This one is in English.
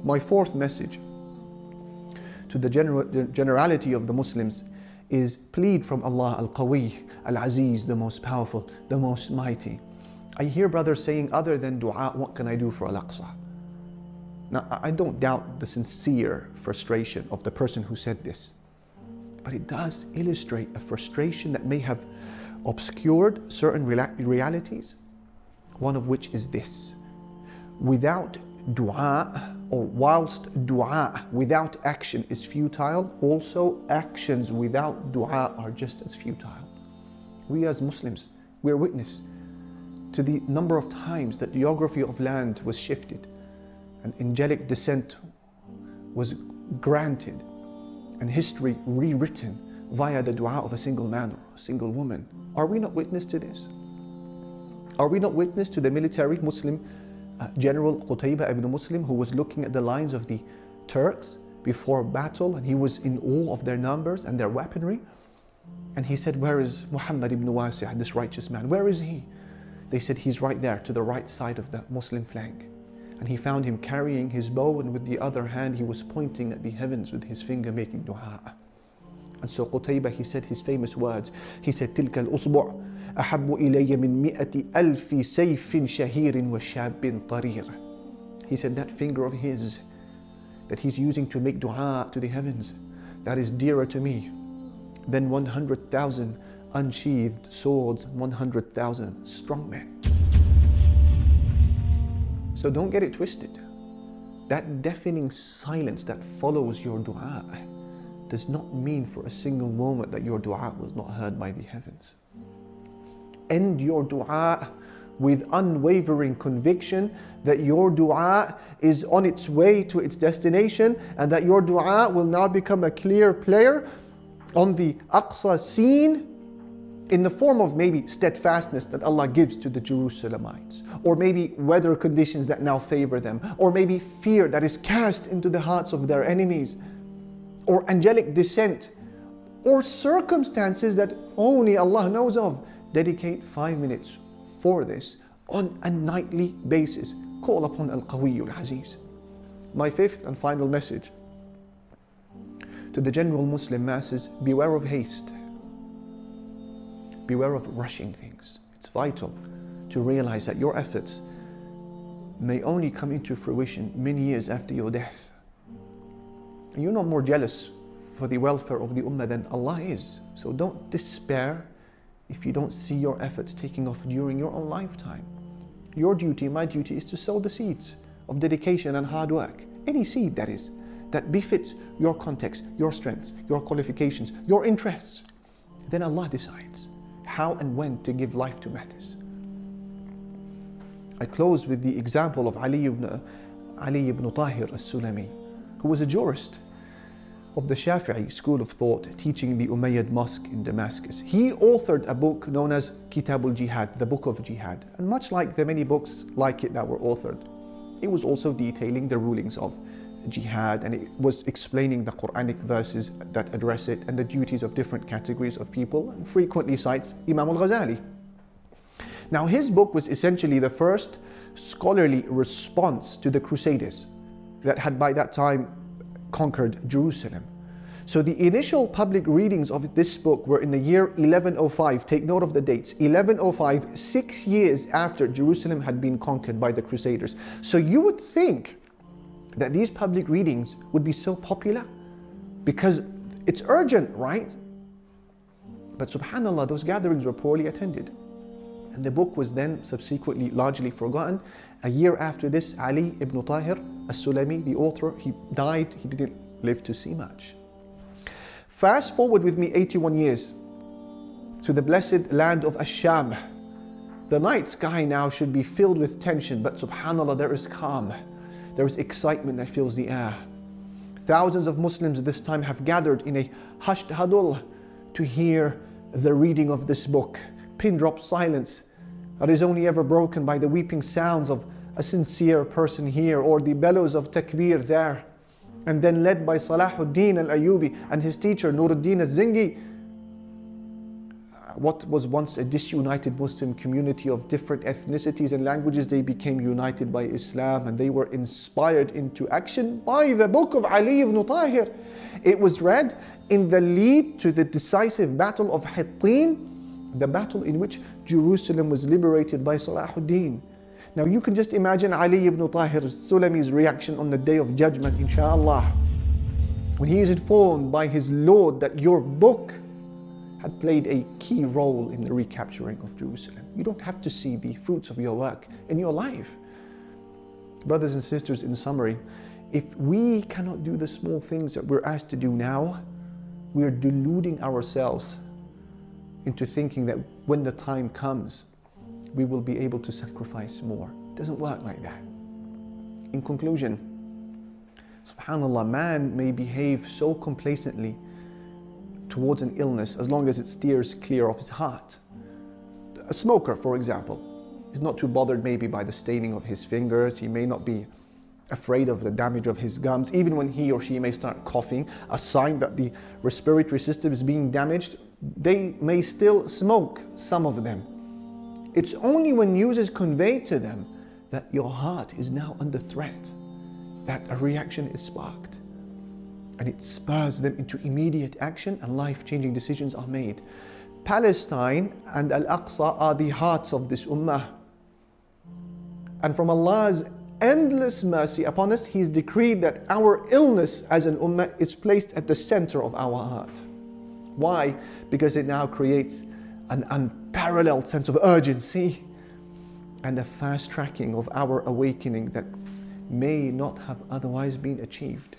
My fourth message to the generality of the Muslims is plead from Allah Al-Qawi, Al-Aziz, the most powerful, the most mighty. I hear brothers saying, other than dua, what can I do for Al-Aqsa? Now, I don't doubt the sincere frustration of the person who said this, but it does illustrate a frustration that may have obscured certain realities, one of which is this: without dua, or whilst dua without action is futile, also actions without dua are just as futile. We as Muslims, we're witness to the number of times that geography of land was shifted, and angelic descent was granted, and history rewritten via the dua of a single man or a single woman. Are we not witness to this? Are we not witness to the military Muslim General Qutayba ibn Muslim, who was looking at the lines of the Turks before battle, and he was in awe of their numbers and their weaponry, and he said, where is Muhammad ibn Wasi', this righteous man? Where is he? They said, he's right there to the right side of the Muslim flank. And he found him carrying his bow, and with the other hand he was pointing at the heavens with his finger, making dua. And so Qutayba, he said his famous words. He said, تِلْكَ الْأُصْبُعُ أَحَبُّ إِلَيَّ مِنْ مِئَةِ أَلْفِ سَيْفٍ شَهِيرٍ وَشَابٍ طَرِيرٍ. He said that finger of his that he's using to make dua to the heavens, that is dearer to me than 100,000 unsheathed swords, 100,000 strong men. So don't get it twisted. That deafening silence that follows your dua does not mean for a single moment that your dua was not heard by the heavens. End your dua with unwavering conviction that your dua is on its way to its destination, and that your dua will now become a clear player on the Aqsa scene, in the form of maybe steadfastness that Allah gives to the Jerusalemites, or maybe weather conditions that now favor them, or maybe fear that is cast into the hearts of their enemies, or angelic descent, or circumstances that only Allah knows of. Dedicate 5 minutes for this on a nightly basis. Call upon Al-Qawi Al-Aziz. My fifth and final message to the general Muslim masses: beware of haste. Beware of rushing things. It's vital to realize that your efforts may only come into fruition many years after your death. And you're not more jealous for the welfare of the ummah than Allah is. So don't despair if you don't see your efforts taking off during your own lifetime. Your duty, my duty, is to sow the seeds of dedication and hard work. Any seed, that is, that befits your context, your strengths, your qualifications, your interests. Then Allah decides how and when to give life to matters. I close with the example of Ali ibn Tahir as-Sulami, who was a jurist of the Shafi'i school of thought, teaching the Umayyad mosque in Damascus. He authored a book known as Kitab al-Jihad, the book of jihad. And much like the many books like it that were authored, it was also detailing the rulings of jihad, and it was explaining the Quranic verses that address it and the duties of different categories of people, and frequently cites Imam al-Ghazali. Now, his book was essentially the first scholarly response to the Crusaders that had by that time conquered Jerusalem. So the initial public readings of this book were in the year 1105. Take note of the dates. 1105, 6 years after Jerusalem had been conquered by the Crusaders. So you would think that these public readings would be so popular because it's urgent, right? But subhanAllah, those gatherings were poorly attended. And the book was then subsequently largely forgotten. A year after this, Ali ibn Tahir as-Sulami, the author, he died. He didn't live to see much. Fast forward with me 81 years to the blessed land of Ash-Sham. The night sky now should be filled with tension, but subhanAllah, there is calm. There is excitement that fills the air. Thousands of Muslims at this time have gathered in a hushed huddle to hear the reading of this book. Pin drop silence that is only ever broken by the weeping sounds of a sincere person here, or the bellows of takbir there. And then led by Salahuddin al-Ayyubi and his teacher Nuruddin al-Zingi, what was once a disunited Muslim community of different ethnicities and languages, they became united by Islam, and they were inspired into action by the book of Ali ibn Tahir. It was read in the lead to the decisive battle of Hittin, the battle in which Jerusalem was liberated by Salahuddin. Now you can just imagine Ali ibn Tahir Sulami's reaction on the Day of Judgment, inshallah, when he is informed by his Lord that your book had played a key role in the recapturing of Jerusalem. You don't have to see the fruits of your work in your life. Brothers and sisters, in summary, if we cannot do the small things that we're asked to do now, we are deluding ourselves into thinking that when the time comes, we will be able to sacrifice more. It doesn't work like that. In conclusion, subhanAllah, man may behave so complacently towards an illness as long as it steers clear of his heart. A smoker, for example, is not too bothered maybe by the staining of his fingers. He may not be afraid of the damage of his gums. Even when he or she may start coughing, a sign that the respiratory system is being damaged, they may still smoke, some of them. It's only when news is conveyed to them that your heart is now under threat that a reaction is sparked. And it spurs them into immediate action, and life-changing decisions are made. Palestine and Al-Aqsa are the hearts of this ummah. And from Allah's endless mercy upon us, He's decreed that our illness as an ummah is placed at the center of our heart. Why? Because it now creates an unparalleled sense of urgency and a fast tracking of our awakening that may not have otherwise been achieved.